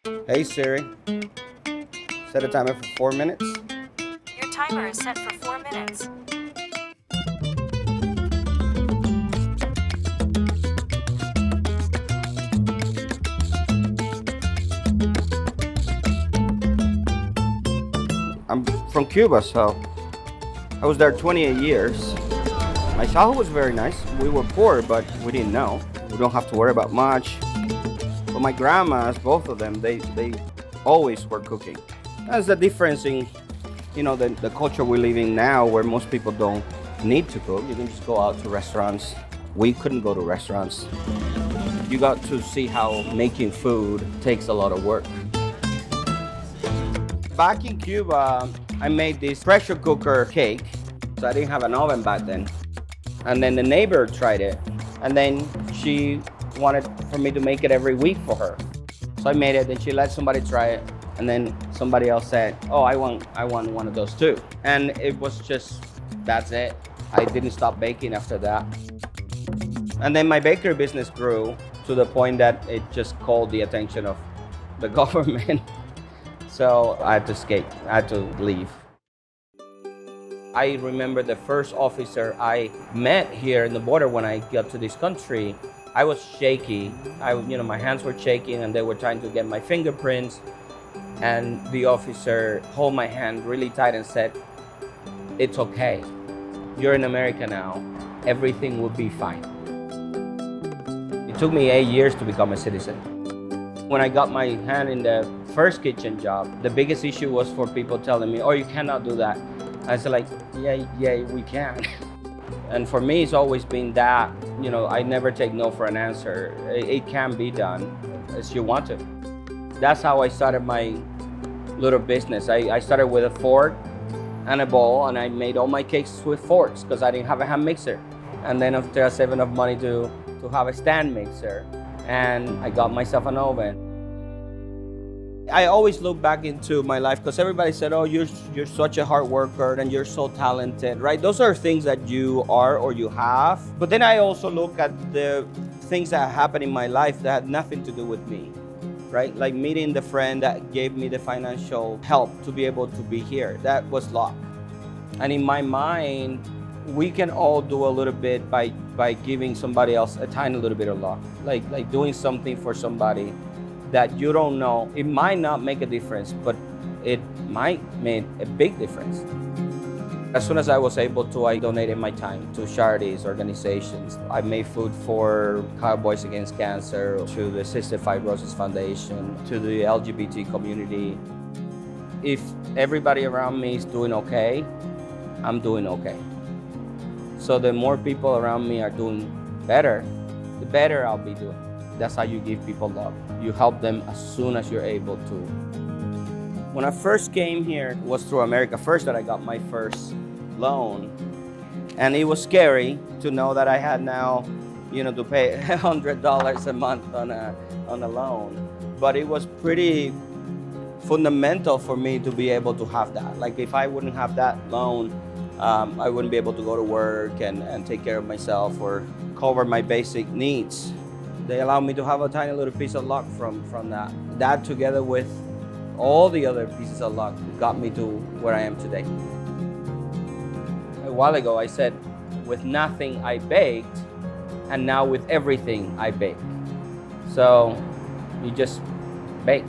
Hey Siri, set a timer for 4 minutes. Your timer is set for 4 minutes. I'm from Cuba, so I was there 28 years. My childhood was very nice. We were poor, but we didn't know. We don't have to worry about much. But my grandmas, both of them, they always were cooking. That's the difference in, the culture we live in now, where most people don't need to cook. You can just go out to restaurants. We couldn't go to restaurants. You got to see how making food takes a lot of work. Back in Cuba, I made this pressure cooker cake. So I didn't have an oven back then. And then the neighbor tried it. And then she wanted for me to make it every week for her. So I made it, then she let somebody try it. And then somebody else said, oh, I want one of those too. And it was just, that's it. I didn't stop baking after that. And then my bakery business grew to the point that it just called the attention of the government. So I had to escape, I had to leave. I remember the first officer I met here in the border when I got to this country. I was shaky. My hands were shaking and they were trying to get my fingerprints. And the officer held my hand really tight and said, it's okay. You're in America now. Everything will be fine. It took me 8 years to become a citizen. When I got my hand in the first kitchen job, the biggest issue was for people telling me, oh, you cannot do that. I said yeah, we can. And for me, it's always been that, I never take no for an answer. It can be done as you want to. That's how I started my little business. I started with a fork and a bowl, and I made all my cakes with forks because I didn't have a hand mixer. And then after I saved enough money to have a stand mixer, and I got myself an oven. I always look back into my life because everybody said, oh, you're such a hard worker and you're so talented, right? Those are things that you are or you have. But then I also look at the things that happened in my life that had nothing to do with me, right? Like meeting the friend that gave me the financial help to be able to be here. That was luck. And in my mind, we can all do a little bit by giving somebody else a tiny little bit of luck, like doing something for somebody that you don't know. It might not make a difference, but it might make a big difference. As soon as I was able to, I donated my time to charities, organizations. I made food for Cowboys Against Cancer, to the Cystic Fibrosis Foundation, to the LGBT community. If everybody around me is doing okay, I'm doing okay. So the more people around me are doing better, the better I'll be doing. That's how you give people love. You help them as soon as you're able to. When I first came here, it was through America First that I got my first loan. And it was scary to know that I had now, to pay $100 a month on a loan. But it was pretty fundamental for me to be able to have that. Like if I wouldn't have that loan, I wouldn't be able to go to work and take care of myself or cover my basic needs. They allowed me to have a tiny little piece of luck from that. That together with all the other pieces of luck got me to where I am today. A while ago I said, with nothing I baked, and now with everything I bake. So you just bake.